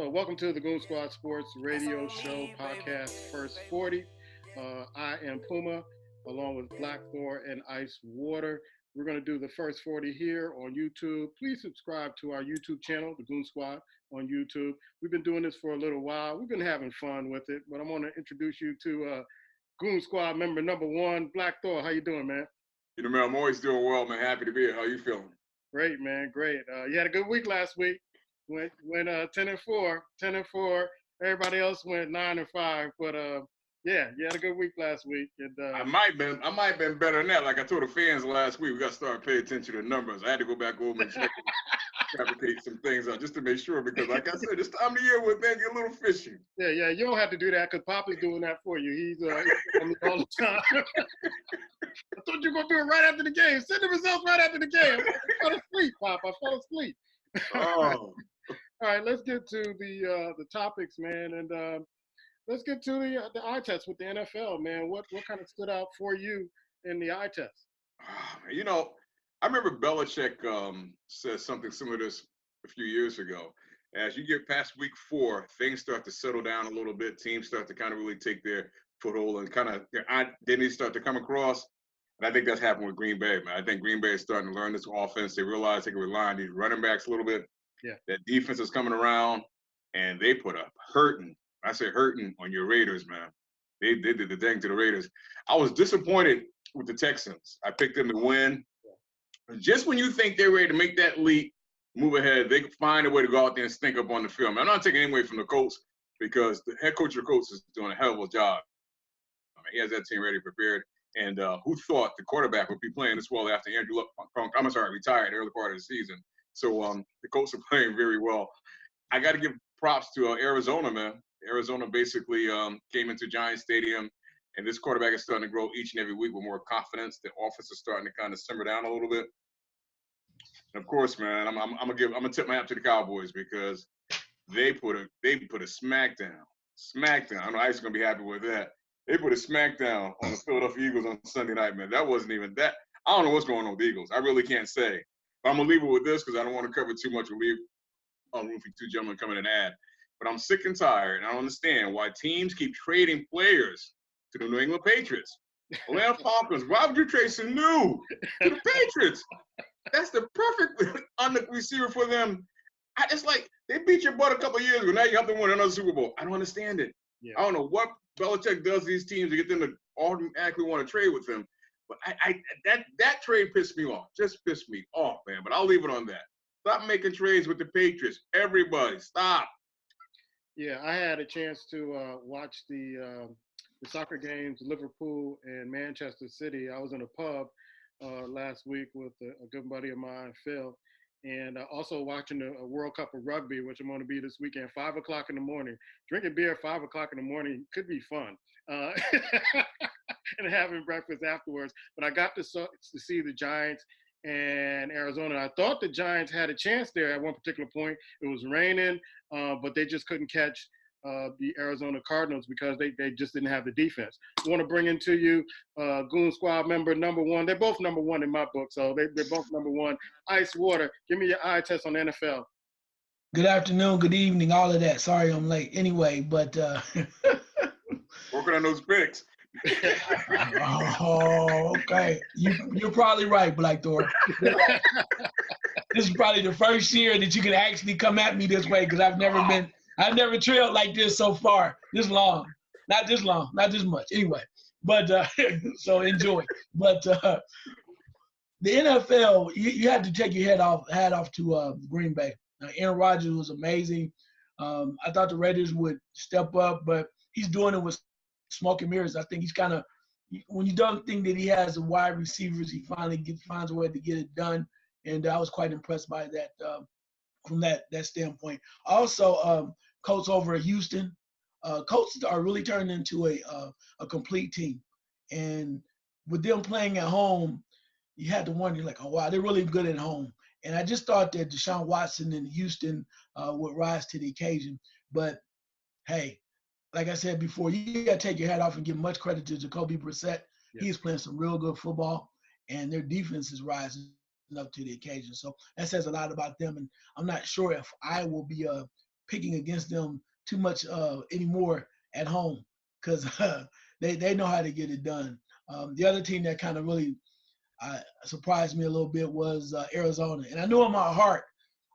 So, welcome to the Goon Squad Sports Radio Show podcast, First 40. I am Puma, along with Black Thor and Ice Water. We're going to do the First 40 here on YouTube. Please subscribe to our YouTube channel, the Goon Squad, on YouTube. We've been doing this for a little while. We've been having fun with it, but I want to introduce you to Goon Squad member number one, Black Thor. How you doing, man? You know, man, I'm always doing well, man. Happy to be here. How you feeling? Great, man. Great. You had a good week last week. Went 10-4. Everybody else went 9-5. But yeah, you had a good week last week. And I might have been better than that. Like I told the fans last week, we got to start paying attention to the numbers. I had to go back over and check fabricate some things out just to make sure, because like I said, this time of year when things get a little fishy. Yeah, you don't have to do that because Papa's doing that for you. He's on me all the time. I thought you were gonna do it right after the game. Send the results right after the game. I fell asleep, Papa. I fell asleep. Oh. All right, let's get to the topics, man, and let's get to the eye test with the NFL, man. What kind of stood out for you in the eye test? You know, I remember Belichick said something similar to this a few years ago. As you get past week 4, things start to settle down a little bit. Teams start to kind of really take their foothold and kind of their identity start to come across. And I think that's happened with Green Bay, man. I think Green Bay is starting to learn this offense. They realize they can rely on these running backs a little bit. Yeah. That defense is coming around, and they put a hurting. I say hurting on your Raiders, man. They did the thing to the Raiders. I was disappointed with the Texans. I picked them to win. Just when you think they're ready to make that leap, move ahead, they find a way to go out there and stink up on the field. I'm not taking any away from the Colts because the head coach of the Colts is doing a hell of a job. I mean, he has that team ready, prepared. And who thought the quarterback would be playing this well after Andrew Luck retired early part of the season? So the Colts are playing very well. I got to give props to Arizona, man. Arizona basically came into Giants Stadium, and this quarterback is starting to grow each and every week with more confidence. The offense is starting to kind of simmer down a little bit. And of course, man, I'm gonna tip my hat to the Cowboys because they put a smackdown. I know Ice is gonna be happy with that. They put a smackdown on the Philadelphia Eagles on Sunday night, man. That wasn't even that. I don't know what's going on with the Eagles. I really can't say. But I'm gonna leave it with this because I don't want to cover too much. We'll leave room for two gentlemen coming and add. But I'm sick and tired, and I don't understand why teams keep trading players to the New England Patriots. Atlanta Falcons, why would you trade Sanu to the Patriots? That's the perfect receiver for them. It's like they beat your butt a couple of years ago. Now you have to win another Super Bowl. I don't understand it. Yeah. I don't know what Belichick does to these teams to get them to automatically want to trade with them. But that trade pissed me off. Just pissed me off, man. But I'll leave it on that. Stop making trades with the Patriots. Everybody, stop. Yeah, I had a chance to watch the soccer games, Liverpool and Manchester City. I was in a pub last week with a good buddy of mine, Phil, and also watching a World Cup of Rugby, which I'm going to be this weekend, 5 o'clock in the morning. Drinking beer at 5 o'clock in the morning could be fun. And having breakfast afterwards. But I got to see the Giants and Arizona. I thought the Giants had a chance there at one particular point. It was raining, but they just couldn't catch the Arizona Cardinals because they just didn't have the defense. I want to bring into you Goon Squad member number one. They're both number one in my book, so they're both number one. Ice Water, give me your eye test on the NFL. Good afternoon, good evening, all of that. Sorry I'm late. Anyway, but working on those picks. Oh, okay. You're probably right, Black Thor. This is probably the first year that you can actually come at me this way because I've never trailed like this so far, this long. Not this long, not this much. Anyway, but so enjoy. But the NFL, you had to take your hat off to Green Bay. Aaron Rodgers was amazing. I thought the Raiders would step up, but he's doing it with smoke and mirrors. I think he's kind of, when you don't think that he has the wide receivers, he finally finds a way to get it done. And I was quite impressed by that from that standpoint. Also, Colts over at Houston. Colts are really turning into a complete team. And with them playing at home, you had to wonder, like, oh, wow, they're really good at home. And I just thought that Deshaun Watson in Houston would rise to the occasion. But, hey, like I said before, you got to take your hat off and give much credit to Jacoby Brissett. Yeah. He's playing some real good football, and their defense is rising up to the occasion. So that says a lot about them. And I'm not sure if I will be picking against them too much anymore at home because they know how to get it done. The other team that kind of really surprised me a little bit was Arizona. And I knew in my heart,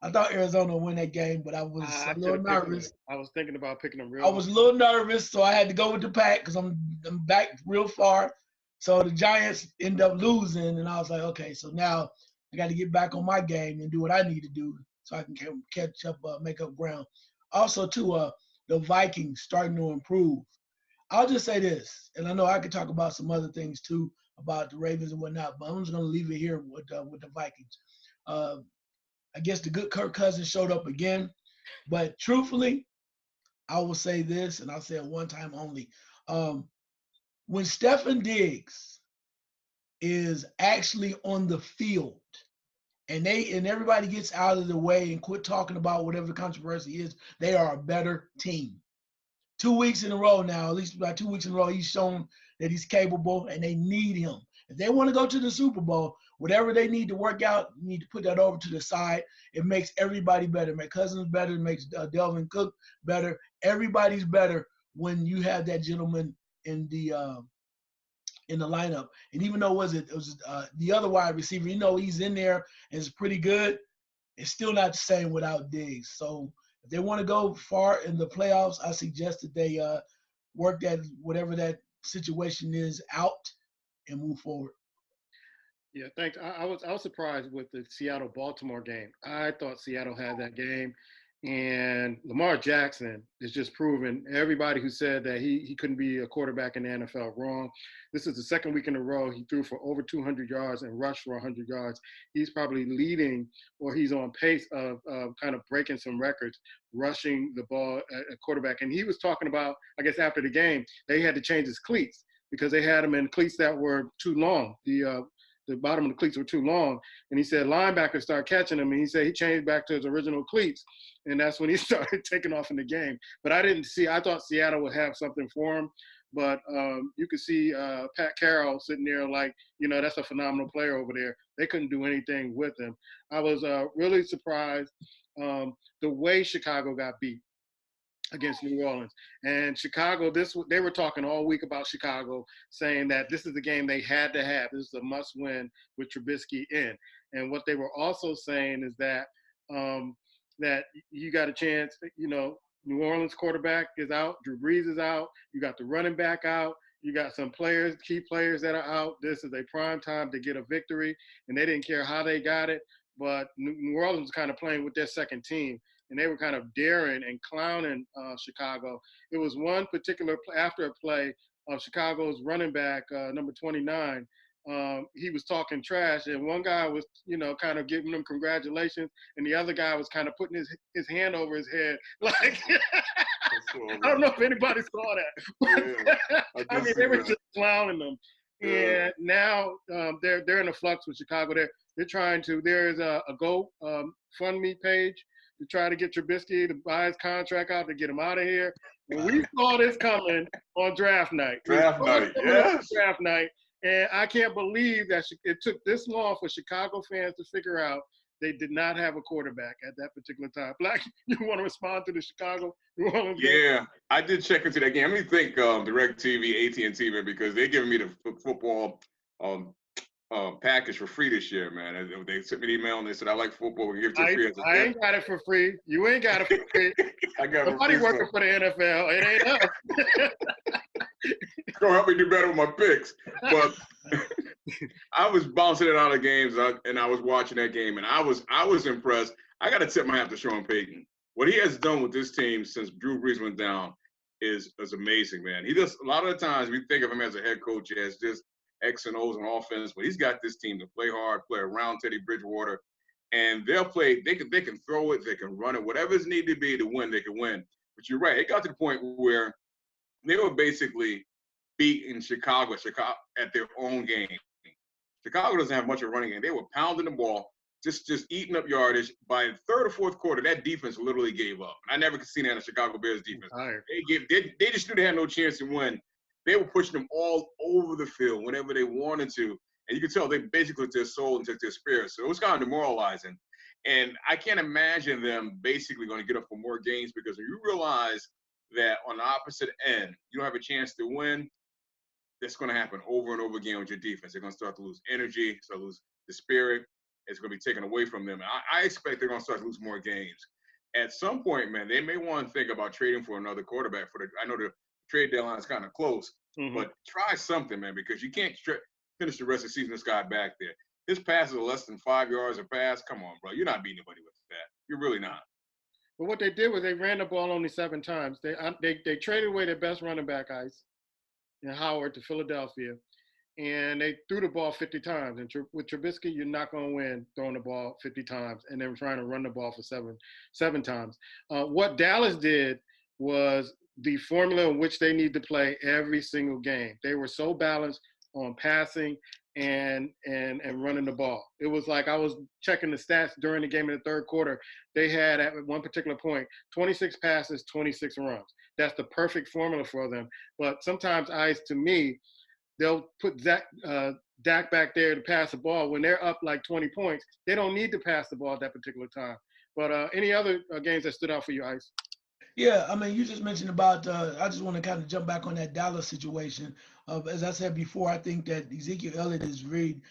I thought Arizona would win that game, but I was a little nervous. I was thinking about picking them I was a little nervous, so I had to go with the Pack because I'm back real far. So the Giants end up losing, and I was like, okay, so now I got to get back on my game and do what I need to do so I can catch up, make up ground. Also, too, the Vikings starting to improve. I'll just say this, and I know I could talk about some other things too about the Ravens and whatnot, but I'm just going to leave it here with the Vikings. I guess the good Kirk Cousins showed up again, but truthfully, I will say this, and I'll say it one time only. When Stefon Diggs is actually on the field, and everybody gets out of the way and quit talking about whatever the controversy is, they are a better team. 2 weeks in a row now, at least about 2 weeks in a row, he's shown that he's capable, and they need him. If they want to go to the Super Bowl, whatever they need to work out, you need to put that over to the side. It makes everybody better. It makes Cousins better. It makes Delvin Cook better. Everybody's better when you have that gentleman in the lineup. And even though it was the other wide receiver, he's in there and is pretty good, it's still not the same without Diggs. So if they want to go far in the playoffs, I suggest that they work that whatever that situation is out and move forward. Yeah, thanks. I was surprised with the Seattle-Baltimore game. I thought Seattle had that game, and Lamar Jackson is just proving everybody who said that he couldn't be a quarterback in the NFL wrong. This is the second week in a row he threw for over 200 yards and rushed for 100 yards. He's probably leading, or he's on pace of kind of breaking some records, rushing the ball at quarterback. And he was talking about, I guess after the game, they had to change his cleats because they had him in cleats that were too long. The bottom of the cleats were too long. And he said linebackers started catching him, and he said he changed back to his original cleats. And that's when he started taking off in the game. But I thought Seattle would have something for him. But you could see Pat Carroll sitting there like, that's a phenomenal player over there. They couldn't do anything with him. I was really surprised the way Chicago got beat against New Orleans. And Chicago, they were talking all week about Chicago, saying that this is the game they had to have. This is a must-win with Trubisky in. And what they were also saying is that that you got a chance, New Orleans quarterback is out, Drew Brees is out, you got the running back out, you got some players, key players that are out. This is a prime time to get a victory, and they didn't care how they got it. But New Orleans was kind of playing with their second team, and they were kind of daring and clowning Chicago. It was one particular after a play of Chicago's running back, number 29. He was talking trash, and one guy was, kind of giving him congratulations, and the other guy was kind of putting his hand over his head, like. I don't know if anybody saw that. But, I mean, they were just clowning them. Yeah. And now they're in a flux with Chicago. They're trying to. There's a GoFundMe page to try to get Trubisky to buy his contract out to get him out of here. And we saw this coming on draft night. Draft night. And I can't believe that it took this long for Chicago fans to figure out they did not have a quarterback at that particular time. Black, you want to respond to the Chicago New Orleans game? Yeah, I did check into that game. Let me thank DirecTV, AT&T, man, because they're giving me the football package for free this year, man. They sent me an email and they said, I like football. We give it to free. I ain't got it for free. You ain't got it for free. I got Somebody working for the NFL. It ain't us. It's going to help me do better with my picks. But I was bouncing it out of games, and I was watching that game, and I was impressed. I got to tip my hat to Sean Payton. What he has done with this team since Drew Brees went down is amazing, man. He does a lot of the times we think of him as a head coach as just X and O's on offense, but he's got this team to play hard, play around Teddy Bridgewater, and they'll play. They can throw it, they can run it, whatever's needed to be to win, they can win. But you're right, it got to the point where they were basically beating Chicago at their own game. Chicago doesn't have much of a running game. They were pounding the ball, just eating up yardage. By the third or fourth quarter, that defense literally gave up. I never could see that in the Chicago Bears defense. They just knew they had no chance to win. They were pushing them all over the field whenever they wanted to. And you could tell they basically took their soul and took their spirit. So it was kind of demoralizing. And I can't imagine them basically going to get up for more games because you realize that on the opposite end, you don't have a chance to win. That's going to happen over and over again with your defense. They're going to start to lose energy, start to lose the spirit. It's going to be taken away from them. I expect they're going to start to lose more games. At some point, man, they may want to think about trading for another quarterback. I know the trade deadline is kind of close, but try something, man, because you can't finish the rest of the season this guy back there. His passes are less than 5 yards a pass. Come on, bro. You're not beating anybody with that. You're really not. But what they did was they ran the ball only 7 times. They traded away their best running back, Ice, and Howard to Philadelphia, and they threw the ball 50 times. And with Trubisky, you're not going to win throwing the ball 50 times and then trying to run the ball for seven times. What Dallas did was the formula in which they need to play every single game. They were so balanced on passing and running the ball. It was like I was checking the stats during the game in the third quarter. They had at one particular point 26 passes, 26 runs. That's the perfect formula for them. But sometimes, to me, they'll put Dak back there to pass the ball. When they're up like 20 points, they don't need to pass the ball at that particular time. But any other games that stood out for you, Ice? Yeah, I mean, you just mentioned about, I just want to kind of jump back on that Dallas situation. As I said before, I think that Ezekiel Elliott is really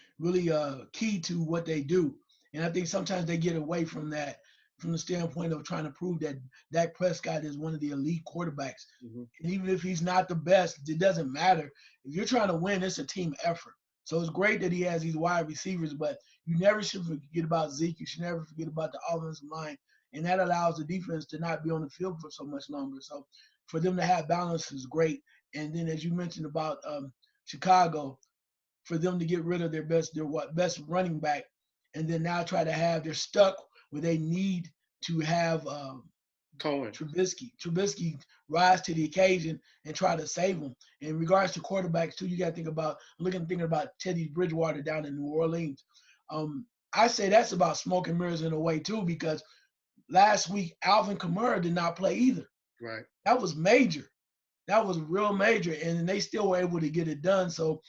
key to what they do. And I think sometimes they get away from that from the standpoint of trying to prove that Dak Prescott is one of the elite quarterbacks. And even if he's not the best, it doesn't matter. If you're trying to win, it's a team effort. So it's great that he has these wide receivers, but you never should forget about Zeke. You should never forget about the offensive line. And that allows the defense to not be on the field for so much longer. So for them to have balance is great. And then as you mentioned about Chicago, for them to get rid of their best running back, and then now they're stuck where they need to have Trubisky rise to the occasion and try to save them. In regards to quarterbacks too, you got to think about thinking about Teddy Bridgewater down in New Orleans. I say that's about smoke and mirrors in a way too, because last week Alvin Kamara did not play either. Right. That was major. That was real major, and they still were able to get it done. So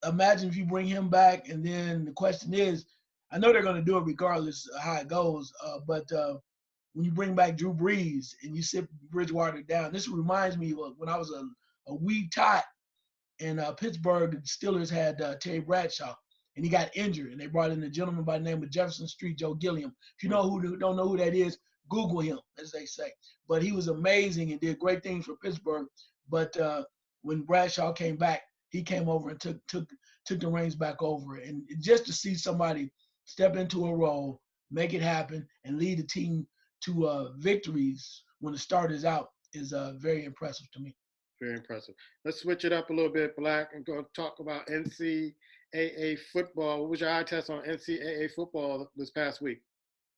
imagine if you bring him back, and then the question is, I know they're going to do it regardless of how it goes, but when you bring back Drew Brees and you sit Bridgewater down, this reminds me of when I was a wee tot in Pittsburgh. The Steelers had Terry Bradshaw, and he got injured, and they brought in a gentleman by the name of Jefferson Street Joe Gilliam. If you don't know who that is, Google him, as they say. But he was amazing and did great things for Pittsburgh. But when Bradshaw came back, he came over and took the reins back over. And just to see somebody step into a role, make it happen, and lead the team to victories when the start is out is very impressive to me. Very impressive. Let's switch it up a little bit, Black, and go talk about NCAA football. What was your eye test on NCAA football this past week?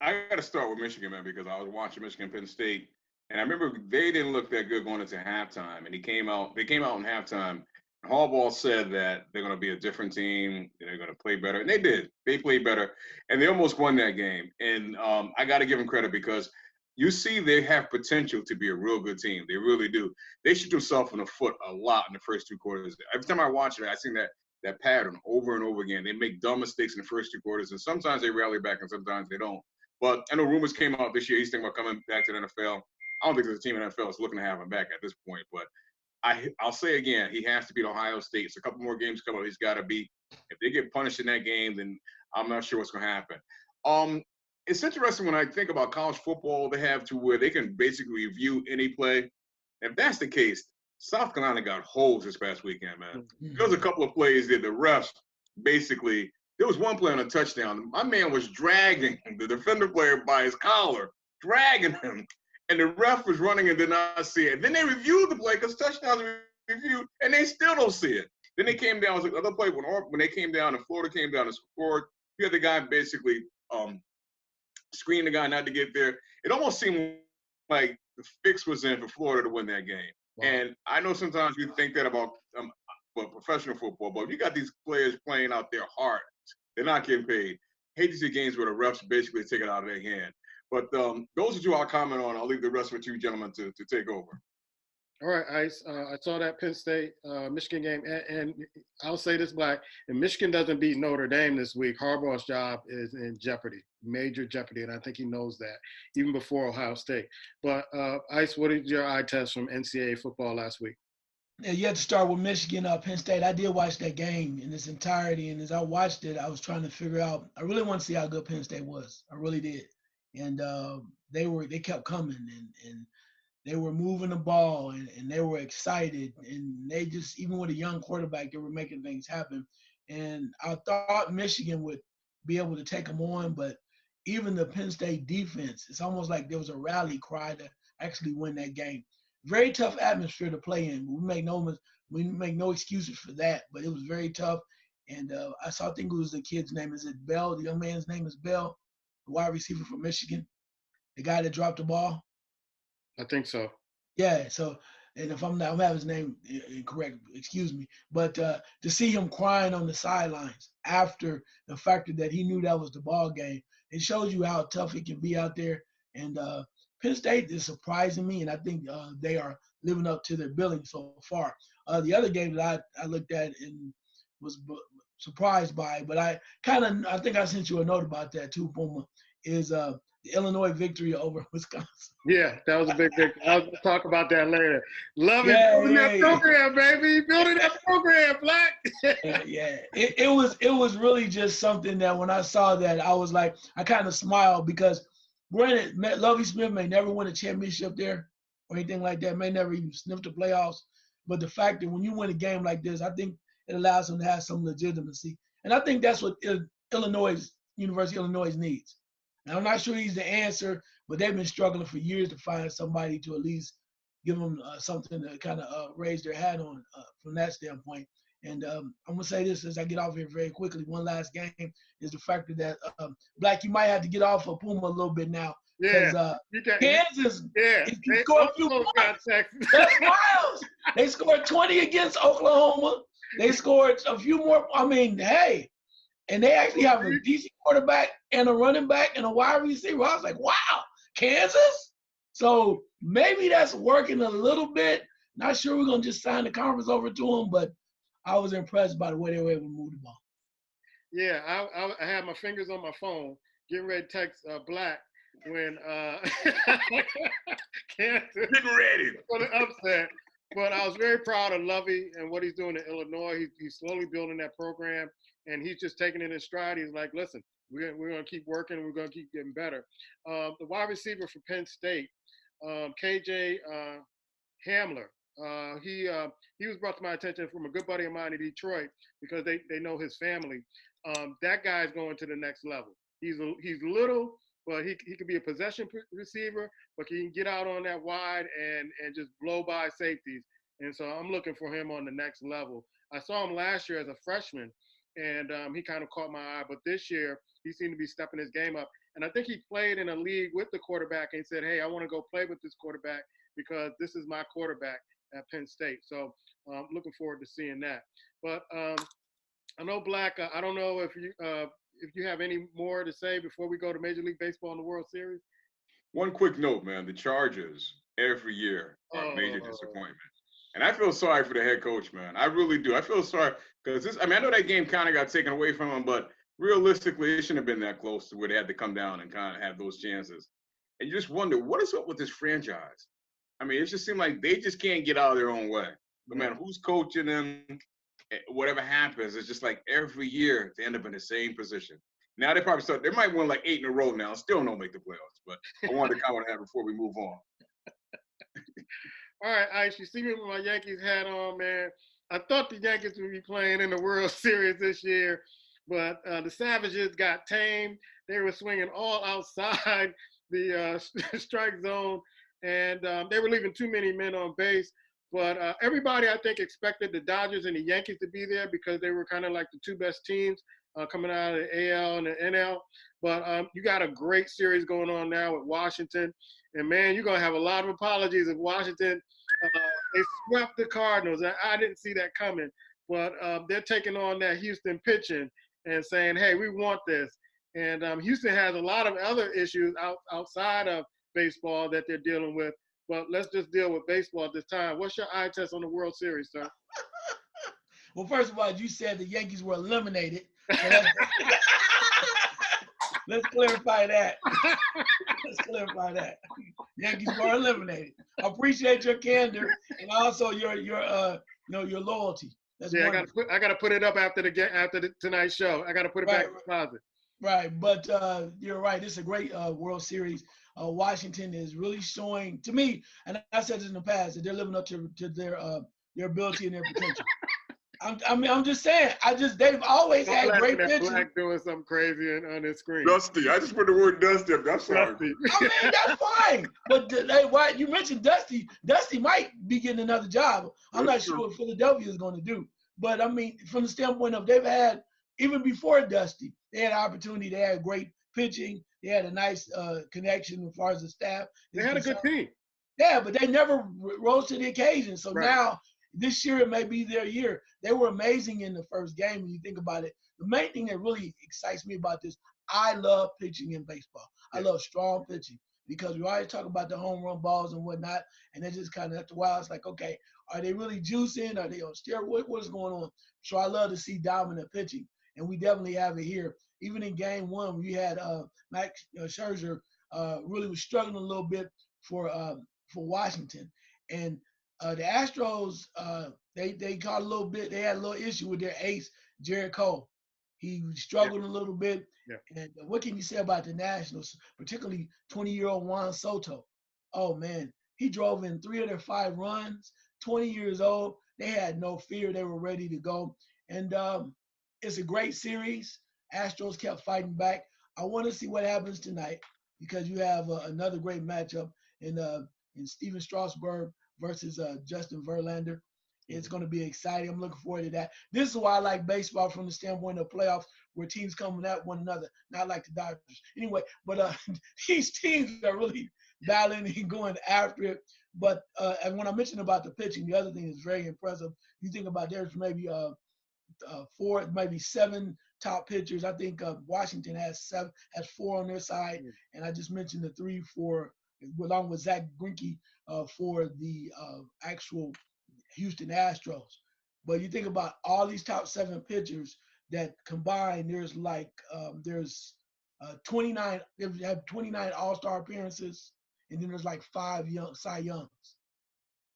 I got to start with Michigan, man, because I was watching Michigan Penn State, and I remember they didn't look that good going into halftime. And they came out in halftime. And Harbaugh said that they're going to be a different team. They're going to play better, and they did. They played better, and they almost won that game. And I got to give them credit because you see they have potential to be a real good team. They really do. They shoot themselves in the foot a lot in the first 2 quarters. Every time I watch it, I see that pattern over and over again. They make dumb mistakes in the first 2 quarters, and sometimes they rally back, and sometimes they don't. But I know rumors came out this year. He's thinking about coming back to the NFL. I don't think there's a team in the NFL that's looking to have him back at this point. But I'll say again, he has to beat Ohio State. It's a couple more games coming up. He's got to beat. If they get punished in that game, then I'm not sure what's going to happen. It's interesting when I think about college football. They have to where they can basically review any play. If that's the case, South Carolina got holes this past weekend, man. There was a couple of plays that the refs basically. There was one play on a touchdown. My man was dragging the defender player by his collar, dragging him, and the ref was running and did not see it. Then they reviewed the play because touchdowns are reviewed, and they still don't see it. Then they came down. It was another play when they came down and Florida came down and scored. You had the guy basically screening the guy not to get there. It almost seemed like the fix was in for Florida to win that game. Wow. And I know sometimes you think that about professional football, but you got these players playing out their heart. They're not getting paid. Hate to see games where the refs basically take it out of their hand. But those are 2 I'll comment on. I'll leave the rest for 2 gentlemen to take over. All right, Ice. I saw that Penn State Michigan game, and I'll say this, Black. If Michigan doesn't beat Notre Dame this week, Harbaugh's job is in jeopardy, major jeopardy, and I think he knows that even before Ohio State. But Ice, what did your eye test from NCAA football last week? Yeah, you have to start with Michigan, Penn State. I did watch that game in its entirety, and as I watched it, I was trying to figure out. I really want to see how good Penn State was. I really did, and they kept coming, and they were moving the ball, and they were excited, and they just, even with a young quarterback, they were making things happen. And I thought Michigan would be able to take them on, but even the Penn State defense, it's almost like there was a rally cry to actually win that game. Very tough atmosphere to play in. We make no excuses for that, but it was very tough. And I think it was the kid's name. Is it Bell? The young man's name is Bell, the wide receiver from Michigan, the guy that dropped the ball. I think so. Yeah. So, and if I'm having his name incorrect, excuse me. But to see him crying on the sidelines after the fact that he knew that was the ball game, it shows you how tough it can be out there. And Penn State is surprising me, and I think they are living up to their billing so far. The other game that I looked at and was surprised by, but I think I sent you a note about that too, Puma, is the Illinois victory over Wisconsin. Yeah, that was a big victory. I'll talk about that later. Love it, building that program, baby. Building that program, Black. Yeah. It was really just something that when I saw that, I was like, I kind of smiled because granted, Lovie Smith may never win a championship there or anything like that, may never even sniff the playoffs. But the fact that when you win a game like this, I think it allows them to have some legitimacy. And I think that's what University of Illinois needs. And I'm not sure he's the answer, but they've been struggling for years to find somebody to at least give them something to kind of raise their hat on from that standpoint. And I'm going to say this as I get off here very quickly. One last game is the fact that, Black, you might have to get off of Puma a little bit now. Yeah. Kansas scored a few points. That's wild. They scored 20 against Oklahoma. They scored a few more. I mean, hey. And they actually have a decent quarterback and a running back and a wide receiver. I was like, wow, Kansas? So maybe that's working a little bit. Not sure we're going to just sign the conference over to them, but I was impressed by the way they were able to move the ball. Yeah, I had my fingers on my phone, getting ready to text Black when Kansas getting ready for the upset. But I was very proud of Lovie and what he's doing in Illinois. He's slowly building that program, and he's just taking it in stride. He's like, listen, we're going to keep working. We're going to keep getting better. The wide receiver for Penn State, KJ Hamler, he was brought to my attention from a good buddy of mine in Detroit because they know his family. That guy's going to the next level. He's little, but he could be a possession receiver, but he can get out on that wide and just blow by safeties. And so I'm looking for him on the next level. I saw him last year as a freshman, and he kind of caught my eye. But this year, he seemed to be stepping his game up. And I think he played in a league with the quarterback and said, hey, I want to go play with this quarterback because this is my quarterback at Penn State. So I'm looking forward to seeing that. But I know, Black, I don't know if you have any more to say before we go to Major League Baseball in the World Series. One quick note, man. The Chargers every year are a major disappointment. And I feel sorry for the head coach, man. I really do. I feel sorry because I know that game kind of got taken away from him, but realistically, it shouldn't have been that close to where they had to come down and kind of have those chances. And you just wonder, what is up with this franchise? I mean, it just seems like they just can't get out of their own way. But, man, who's coaching them? Whatever happens, it's just like every year they end up in the same position. Now they might win like 8 in a row now, still don't make the playoffs. But I wanted to comment on that before we move on. All right, Ice, you see me with my Yankees hat on, man. I thought the Yankees would be playing in the World Series this year, but the Savages got tamed. They were swinging all outside the strike zone, and they were leaving too many men on base. But everybody, I think, expected the Dodgers and the Yankees to be there because they were kind of like the two best teams coming out of the AL and the NL. But you got a great series going on now with Washington. And, man, you're going to have a lot of apologies if Washington they swept the Cardinals. I didn't see that coming. But they're taking on that Houston pitching and saying, hey, we want this. And Houston has a lot of other issues outside of baseball that they're dealing with. but let's just deal with baseball at this time. What's your eye test on the World Series, sir? Well, first of all, you said the Yankees were eliminated. So let's clarify that. Let's clarify that. Yankees were eliminated. I appreciate your candor and also your loyalty. That's wonderful. I gotta put it up after tonight's show. I gotta put it back in the closet. Right, but you're right. It's a great World Series. Washington is really showing to me, and I said this in the past, that they're living up to their ability and their potential. I'm just saying. They've always had great pitching. Black doing something crazy on his screen. Dusty. I just put the word Dusty up. That's sorry. I mean, that's fine. But why you mentioned Dusty? Dusty might be getting another job. I'm not sure what Philadelphia is going to do. But I mean, from the standpoint of they've had, even before Dusty, they had an opportunity. They had great pitching. They had a nice connection as far as the staff. They had a good team. Yeah, but they never rose to the occasion. So now, this year, it may be their year. They were amazing in the first game. When you think about it, the main thing that really excites me about this, I love pitching in baseball. I love strong pitching because we always talk about the home run balls and whatnot. And then just kind of after a while, it's like, okay, are they really juicing? Are they on steroids? What is going on? So I love to see dominant pitching. And we definitely have it here. Even in game one, we had Max Scherzer really was struggling a little bit for Washington. And the Astros, they caught a little bit. They had a little issue with their ace, Jared Cole. He struggled a little bit. Yeah. And what can you say about the Nationals, particularly 20-year-old Juan Soto? Oh, man. He drove in 3 of their 5 runs, 20 years old. They had no fear. They were ready to go. And it's a great series. Astros kept fighting back. I want to see what happens tonight because you have another great matchup in Steven Strasburg versus Justin Verlander. It's going to be exciting. I'm looking forward to that. This is why I like baseball from the standpoint of playoffs where teams coming at one another, not like the Dodgers. Anyway, but these teams are really battling and going after it. But and when I mentioned about the pitching, the other thing is very impressive. You think about there's maybe 4, maybe 7 top pitchers. I think Washington has 4 on their side. And I just mentioned the 3, 4, along with Zach Greinke for the actual Houston Astros. But you think about all these top 7 pitchers that combined, there's like there's 29. They have 29 All-Star appearances, and then there's like 5 Cy Youngs.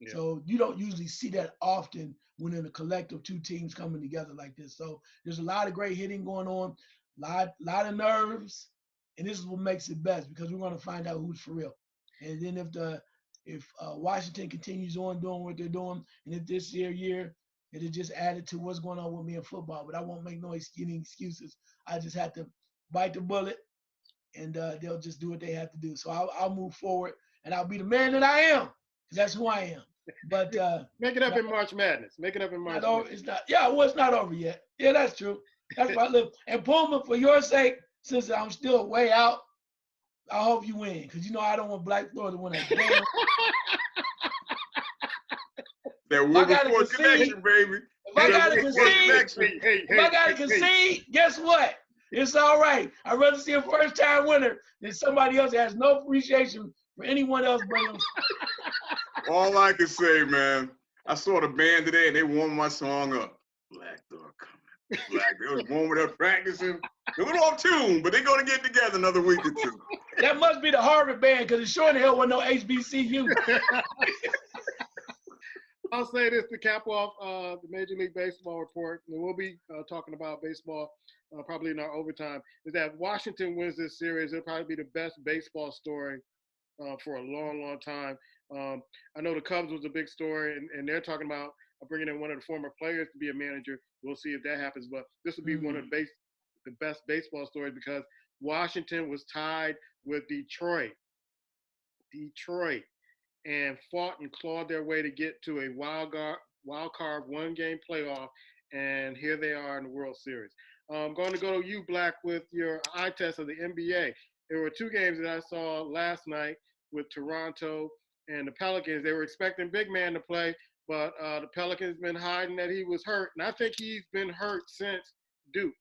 Yeah. So you don't usually see that often when in a collective 2 teams coming together like this. So there's a lot of great hitting going on, lot of nerves, and this is what makes it best because we're going to find out who's for real. And then if Washington continues on doing what they're doing, and if this year it'll just added to what's going on with me in football. But I won't make any excuses. I just have to bite the bullet, and they'll just do what they have to do. So I'll move forward, and I'll be the man that I am, because that's who I am. But make it up in March Madness. Make it up in March Madness. It's not. Yeah, well, it's not over yet. Yeah, that's true. That's why I live. And Puma, for your sake, since I'm still way out, I hope you win, because I don't want Black Florida to win that game. That Wilberforce connection, baby. If I gotta concede, guess what? It's all right. I'd rather see a first-time winner than somebody else that has no appreciation for anyone else but them. All I can say, man, I saw the band today and they warmed my song up. Black Dog coming. Black, they was warming up practicing. They went off tune, but they're going to get together another week or 2. That must be the Harvard band, because it sure in the hell wasn't no HBCU. I'll say this to cap off the Major League Baseball report, and we'll be talking about baseball probably in our overtime, is that Washington wins this series. It'll probably be the best baseball story for a long, long time. I know the Cubs was a big story, and they're talking about bringing in one of the former players to be a manager. We'll see if that happens, but this will be one of the best baseball stories because Washington was tied with Detroit, and fought and clawed their way to get to a wild card 1-game playoff, and here they are in the World Series. I'm going to go to you, Black, with your eye test of the NBA. There were 2 games that I saw last night with Toronto and the Pelicans. They were expecting big man to play, but the Pelicans been hiding that he was hurt, and I think he's been hurt since Duke.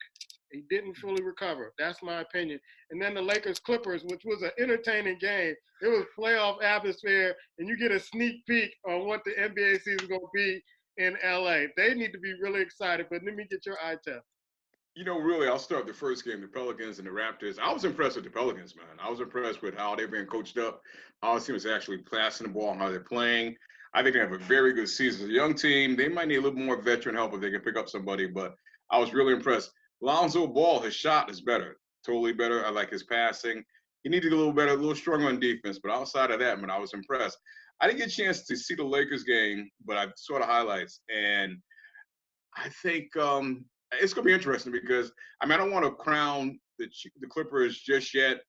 He didn't fully recover. That's my opinion. And then the Lakers-Clippers, which was an entertaining game. It was playoff atmosphere, and you get a sneak peek on what the NBA season is going to be in LA. They need to be really excited, but let me get your eye test. Really, I'll start the first game, the Pelicans and the Raptors. I was impressed with the Pelicans, man. I was impressed with how they've been coached up, how the team is actually passing the ball, how they're playing. I think they have a very good season. As a young team, they might need a little more veteran help if they can pick up somebody, but I was really impressed. Lonzo Ball, his shot is better, totally better. I like his passing. He needed to get a little better, a little stronger on defense, but outside of that, man, I was impressed. I didn't get a chance to see the Lakers game, but I saw the highlights, and I think it's going to be interesting because, I don't want to crown the Clippers just yet,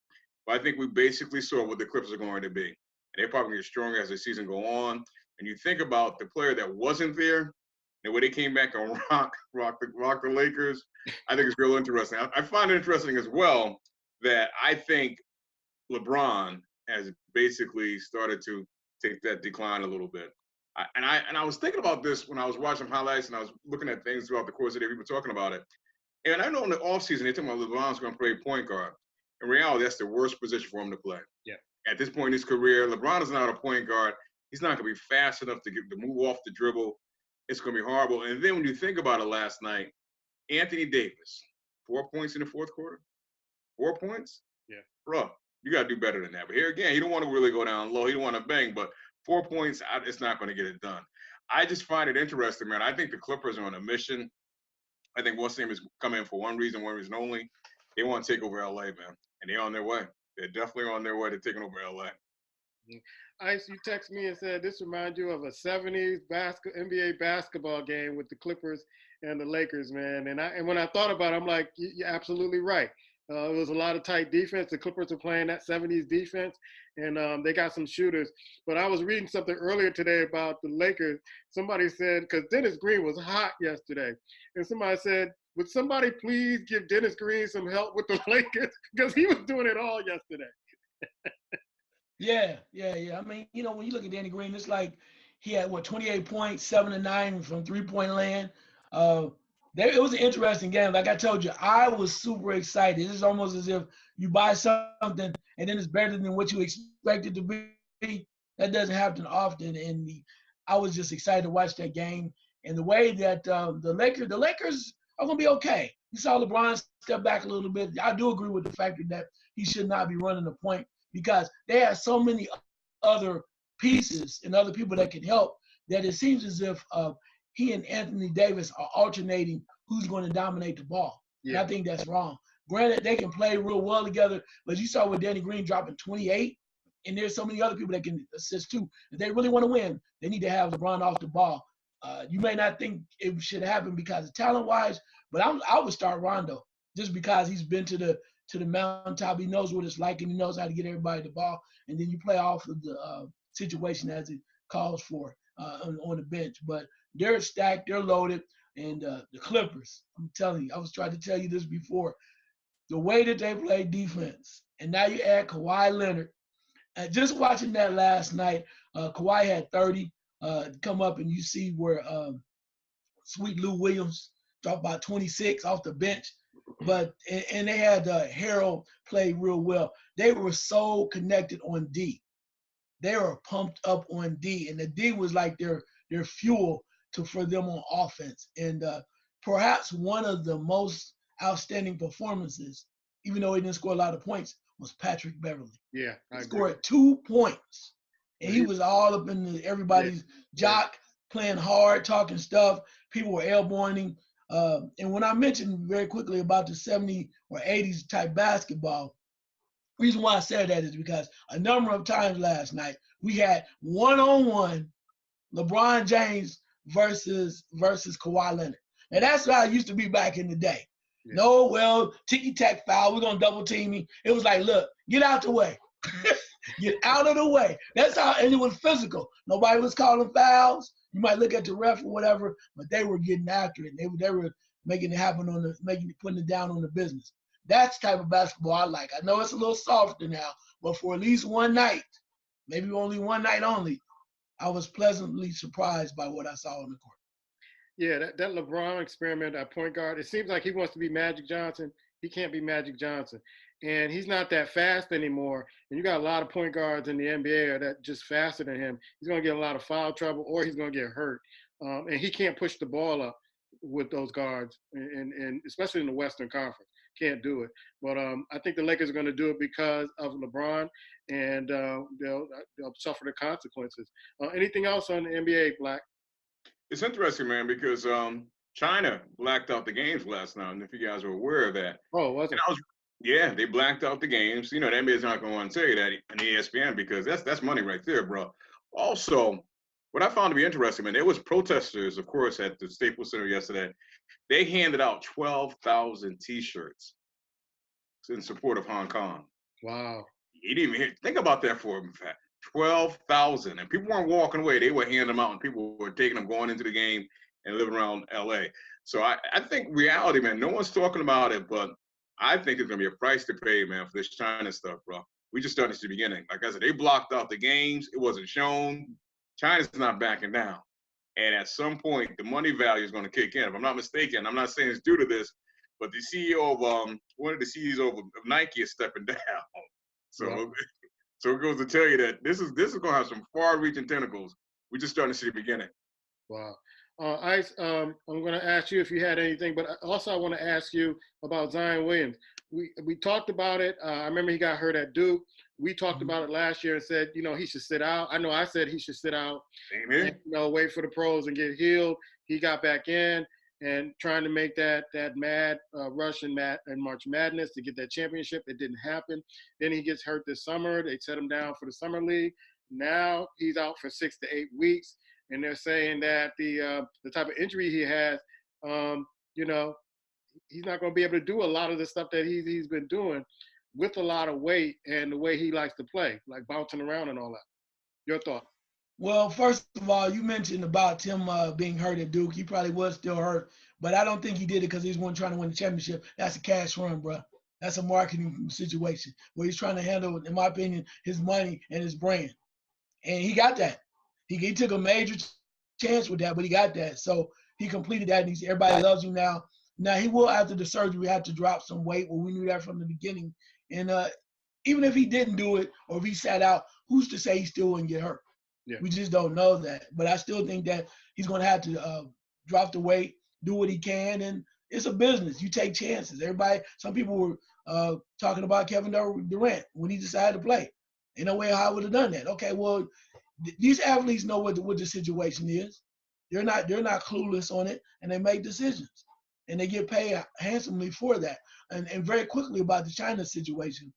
but I think we basically saw what the Clippers are going to be. And they're probably going to get stronger as the season go on. And you think about the player that wasn't there, and when they came back and rock the Lakers, I think it's real interesting. I find it interesting as well that I think LeBron has basically started to take that decline a little bit. I was thinking about this when I was watching highlights and I was looking at things throughout the course of the day. We were talking about it. And I know in the offseason, they're talking about LeBron's going to play point guard. In reality, that's the worst position for him to play. Yeah. At this point in his career, LeBron is not a point guard. He's not going to be fast enough to move off the dribble. It's going to be horrible. And then when you think about it last night, Anthony Davis, 4 points in the fourth quarter. 4 points? Yeah. Bro, you got to do better than that. But here again, he don't want to really go down low. He don't want to bang. But 4 points, it's not going to get it done. I just find it interesting, man. I think the Clippers are on a mission. I think one team has come in for one reason only. They want to take over LA, man. And they're on their way. They're definitely on their way to taking over LA. Ice, you text me and said this reminds you of a 70s NBA basketball game with the Clippers and the Lakers, man. And when I thought about it, I'm like, you're absolutely right. It was a lot of tight defense. The Clippers are playing that 70s defense, and they got some shooters. But I was reading something earlier today about the Lakers. Somebody said, because Dennis Green was hot yesterday, and somebody said, would somebody please give Dennis Green some help with the Lakers? Because he was doing it all yesterday. Yeah. When you look at Danny Green, it's like he had, 28 points, 7 to 9 from three-point land. It was an interesting game. Like I told you, I was super excited. It's almost as if you buy something and then it's better than what you expect it to be. That doesn't happen often. And I was just excited to watch that game. And the way that the Lakers are going to be okay. You saw LeBron step back a little bit. I do agree with the fact that he should not be running the point because they have so many other pieces and other people that can help that it seems as if he and Anthony Davis are alternating who's going to dominate the ball. Yeah. And I think that's wrong. Granted, they can play real well together, but you saw with Danny Green dropping 28, and there's so many other people that can assist too. If they really want to win, they need to have LeBron off the ball. You may not think it should happen because of talent-wise, but I would start Rondo just because he's been to the mountaintop. He knows what it's like, and he knows how to get everybody the ball. And then you play off of the situation as it calls for on the bench. But they're stacked, they're loaded, and the Clippers, I'm telling you, I was trying to tell you this before, the way that they play defense, and now you add Kawhi Leonard. Just watching that last night, Kawhi had 30 come up, and you see where Sweet Lou Williams dropped about 26 off the bench. But and they had Harold play real well. They were so connected on D. They were pumped up on D, and the D was like their fuel for them on offense. And perhaps one of the most outstanding performances, even though he didn't score a lot of points, was Patrick Beverly. Yeah, he scored 2 points, and he was all up in everybody's jock, playing hard, talking stuff. People were elbowing him. And when I mentioned very quickly about the 70s or 80s type basketball, reason why I said that is because a number of times last night we had one-on-one LeBron James versus Kawhi Leonard. And that's how it used to be back in the day. Yeah. No, well, ticky-tack foul, we're going to double team him. It was like, look, get out the way. Get out of the way. That's how, and it was physical. Nobody was calling fouls. You might look at the ref or whatever, but they were getting after it. They were making it happen putting it down on the business. That's the type of basketball I like. I know it's a little softer now, but for at least one night, maybe only one night only, I was pleasantly surprised by what I saw on the court. Yeah, that LeBron experiment at point guard, it seems like he wants to be Magic Johnson. He can't be Magic Johnson. And he's not that fast anymore. And you got a lot of point guards in the NBA that just faster than him. He's going to get a lot of foul trouble or he's going to get hurt. And he can't push the ball up with those guards, and especially in the Western Conference. Can't do it. But I think the Lakers are going to do it because of LeBron, and they'll suffer the consequences. Anything else on the NBA, Black? It's interesting, man, because China blacked out the games last night, and if you guys are aware of that. Oh, was it? Yeah, they blacked out the games. You know, the NBA is not going to want to tell you that in ESPN because that's money right there, bro. Also, what I found to be interesting, man, there was protesters, of course, at the Staples Center yesterday. They handed out 12,000 T-shirts in support of Hong Kong. Wow. You didn't even think about that for a fact. 12,000, and people weren't walking away. They were handing them out, and people were taking them, going into the game, and living around LA. So I think reality, man, no one's talking about it, but I think it's gonna be a price to pay, man, for this China stuff, bro. We just started at the beginning. Like I said, they blocked out the games. It wasn't shown. China's not backing down. And at some point, the money value is going to kick in. If I'm not mistaken, I'm not saying it's due to this, but the CEO of one of the CEOs of Nike is stepping down. So, Wow. so it goes to tell you that this is going to have some far-reaching tentacles. We're just starting to see the beginning. Wow. Ice, I'm going to ask you if you had anything, but also I want to ask you about Zion Williams. We talked about it. I remember he got hurt at Duke. We talked about it last year and said, he should sit out. I know I said he should sit out. Amen. And, wait for the pros and get healed. He got back in and trying to make that mad rush and March Madness to get that championship. It didn't happen. Then he gets hurt this summer. They set him down for the summer league. Now he's out for 6 to 8 weeks. And they're saying that the type of injury he has, he's not going to be able to do a lot of the stuff that he's been doing with a lot of weight and the way he likes to play, like bouncing around and all that. Your thoughts? Well, first of all, you mentioned about him being hurt at Duke. He probably was still hurt, but I don't think he did it because he was trying to win the championship. That's a cash run, bro. That's a marketing situation where he's trying to handle, in my opinion, his money and his brand. And he got that. He took a major chance with that, but he got that. So he completed that, and everybody loves him now. Now, he will, after the surgery, have to drop some weight. Well, we knew that from the beginning. And even if he didn't do it or if he sat out, who's to say he still wouldn't get hurt? Yeah. We just don't know that. But I still think that he's going to have to drop the weight, do what he can, and it's a business. You take chances. Some people were talking about Kevin Durant when he decided to play. Ain't no way how I would have done that. Okay, well, these athletes know what the situation is. They're not clueless on it, and they make decisions, and they get paid handsomely for that. And very quickly about the China situation,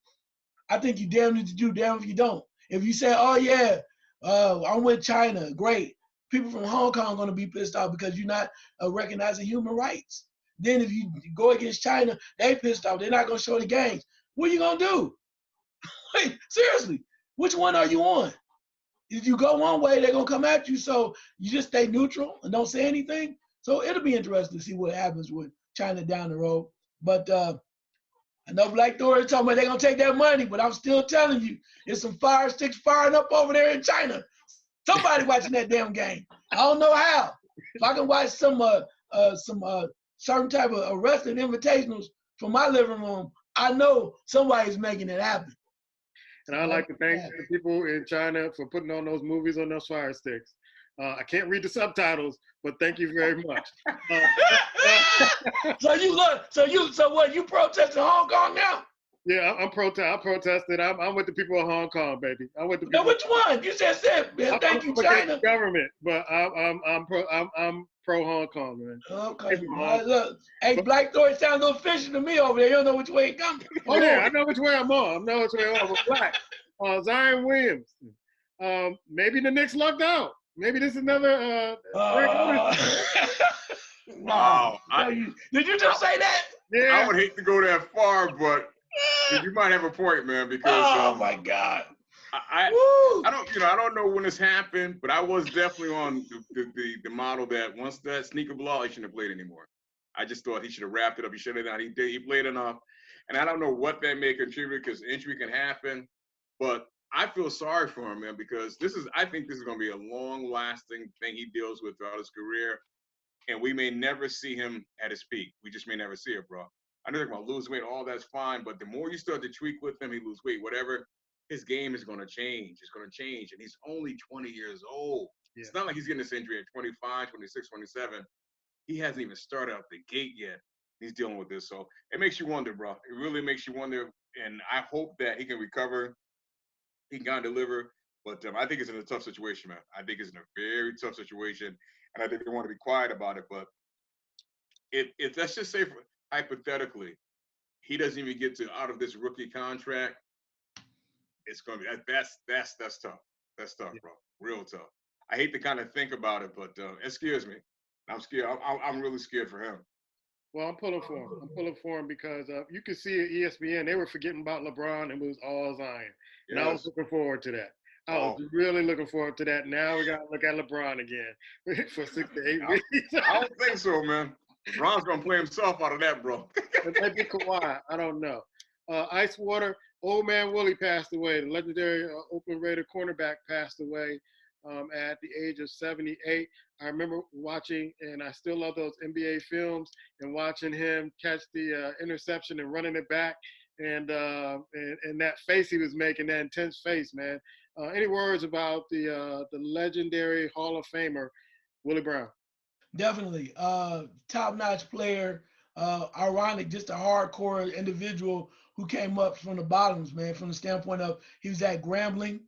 I think you damn need to do damn if you don't. If you say, oh yeah, I'm with China, great. People from Hong Kong are going to be pissed off because you're not recognizing human rights. Then if you go against China, they pissed off. They're not going to show the games. What are you going to do? Wait, seriously, which one are you on? If you go one way, they're going to come at you. So you just stay neutral and don't say anything. So it'll be interesting to see what happens with China down the road. But I know Black Thor is talking about they're going to take that money, but I'm still telling you, there's some fire sticks firing up over there in China. Somebody watching that damn game. I don't know how. If I can watch some certain type of wrestling invitationals from my living room, I know somebody's making it happen. And I'd like to thank the people in China for putting on those movies on those fire sticks. I can't read the subtitles, but thank you very much. So what? You protesting Hong Kong now? Yeah, I protested. I'm with the people of Hong Kong, baby. I'm with the people. Now, which one? You just said, man, thank you, China. Government, but I'm pro Hong Kong, man. Okay. Look, hey, Black Thor sounds a little fishy to me over there. You don't know which way it comes. Oh yeah, I know which way I'm on. I know which way I'm on. Black. Zion Williams. Maybe the Knicks lucked out. Maybe this is another. Wow. Did you just say that? Yeah. I would hate to go that far, but you might have a point, man. Because oh my God. I don't know when this happened, but I was definitely on the model that once that sneaker law, he shouldn't have played anymore. I just thought he should have wrapped it up. He should have done. He did. He played enough, and I don't know what that may contribute because injury can happen, but I feel sorry for him, man, because I think this is going to be a long-lasting thing he deals with throughout his career. and we may never see him at his peak. We just may never see it, bro. I know they're going to lose weight, all that's fine, but the more you start to tweak with him, he lose weight, whatever, his game is going to change. It's going to change, and he's only 20 years old. Yeah. It's not like he's getting this injury at 25, 26, 27. He hasn't even started out the gate yet. He's dealing with this, so it makes you wonder, bro. It really makes you wonder, and I hope that he can recover. He can kind of deliver, but I think it's in a tough situation, man. I think it's in a very tough situation, and I think they want to be quiet about it. But if let's just say hypothetically, he doesn't even get to out of this rookie contract, it's gonna be that's tough. That's tough, bro. Real tough. I hate to kind of think about it, but it scares me. I'm scared. I'm really scared for him. Well, I'm pulling for him. I'm pulling for him because you can see at ESPN, they were forgetting about LeBron and it was all Zion. And I was looking forward to that. I was really looking forward to that. Now we got to look at LeBron again for 6 to 8 weeks. I don't think so, man. LeBron's going to play himself out of that, bro. It might be Kawhi. I don't know. Ice Water, old man Willie passed away. The legendary Oakland Raider cornerback passed away at the age of 78. I remember watching, and I still love those NBA films, and watching him catch the interception and running it back, and that face he was making, that intense face, man. Any words about the legendary Hall of Famer, Willie Brown? Definitely. Top-notch player. Ironic, just a hardcore individual who came up from the bottoms, man, from the standpoint of he was at Grambling.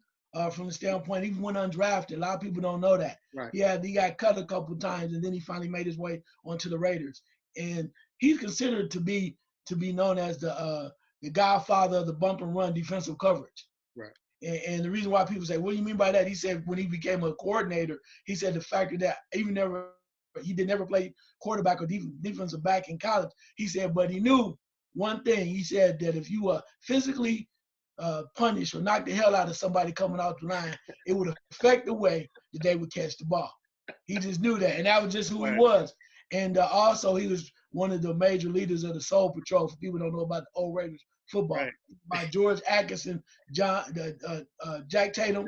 From the standpoint, he went undrafted. A lot of people don't know that. Right. He got cut a couple times, and then he finally made his way onto the Raiders. And he's considered to be known as the godfather of the bump and run defensive coverage. Right. And the reason why people say, "What do you mean by that?" He said when he became a coordinator, he said the factor that he never played quarterback or defensive back in college. He said, but he knew one thing. He said that if you were physically punish or knock the hell out of somebody coming out the line, it would affect the way that they would catch the ball. He just knew that, and that was just who he was. And also, he was one of the major leaders of the Soul Patrol. For people who don't know about the old Raiders football, right. By George Atkinson, Jack Tatum,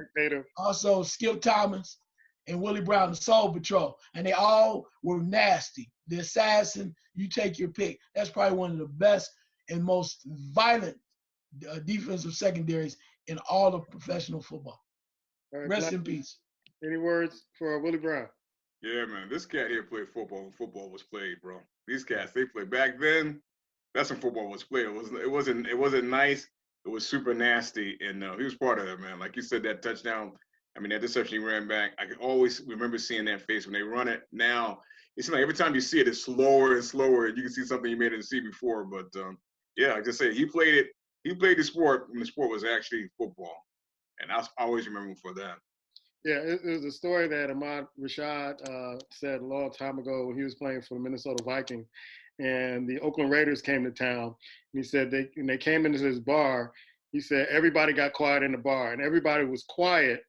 also Skip Thomas, and Willie Brown, the Soul Patrol, and they all were nasty. The Assassin, you take your pick. That's probably one of the best and most violent defensive secondaries in all of professional football. Right, rest in peace. Any words for Willie Brown? Yeah, man. This cat here played football when football was played, bro. These cats, they played back then. That's when football was played. It wasn't nice. It was super nasty, and he was part of it, man. Like you said, that touchdown. I mean, that interception he ran back. I can always remember seeing that face when they run it. Now it's like every time you see it, it's slower and slower. You can see something you didn't see before. But yeah, like I said, he played it. He played the sport when the sport was actually football, and I always remember him for that. Yeah, it was a story that Ahmad Rashad said a long time ago when he was playing for the Minnesota Vikings, and the Oakland Raiders came to town. And he said they came into this bar. He said everybody got quiet in the bar, and everybody was quiet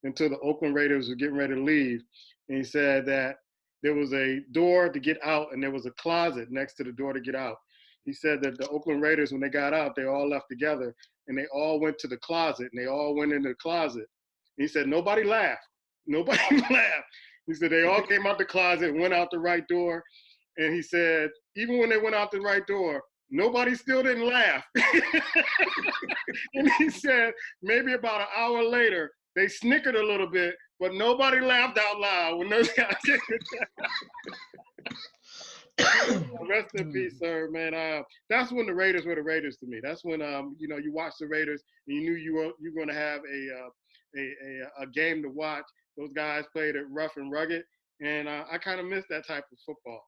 until the Oakland Raiders were getting ready to leave. And he said that there was a door to get out, and there was a closet next to the door to get out. He said that the Oakland Raiders, when they got out, they all left together, and they all went to the closet, and they all went into the closet. And he said nobody laughed. Nobody laughed. He said they all came out the closet, went out the right door, and he said even when they went out the right door, nobody still didn't laugh. And he said maybe about an hour later, they snickered a little bit, but nobody laughed out loud when those guys came Rest in peace, sir, man. That's when the Raiders were the Raiders to me. That's when you watch the Raiders and you knew you were going to have a game to watch. Those guys played it rough and rugged, and I kind of miss that type of football.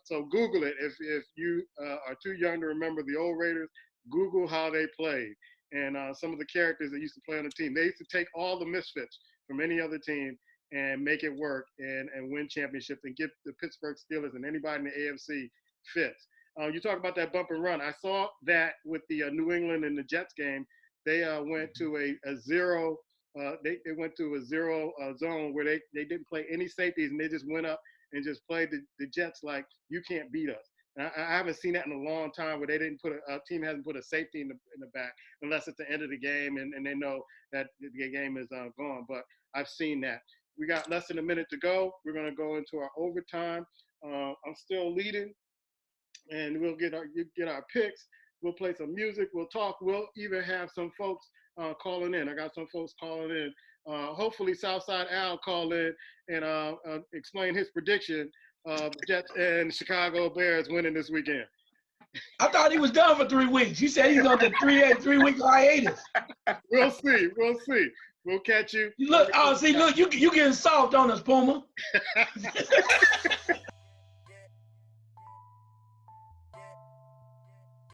So Google it if you are too young to remember the old Raiders. Google how they played and some of the characters that used to play on the team. They used to take all the misfits from any other team and make it work and win championships and give the Pittsburgh Steelers and anybody in the AFC fits. You talk about that bump and run. I saw that with the New England and the Jets game. They went to a zero. They went to a zero zone where they didn't play any safeties and they just went up and just played the Jets like you can't beat us. And I haven't seen that in a long time where they didn't put a team hasn't put a safety in the back unless it's the end of the game and they know that the game is gone. But I've seen that. We got less than a minute to go. We're going to go into our overtime. I'm still leading, and we'll get our picks. We'll play some music. We'll talk. We'll even have some folks calling in. I got some folks calling in. Hopefully, Southside Al call in and explain his prediction of Jets and Chicago Bears winning this weekend. I thought he was done for 3 weeks. You said he's on the 3-week hiatus. We'll see. We'll see. We'll catch you. Look, you getting soft on us, Puma.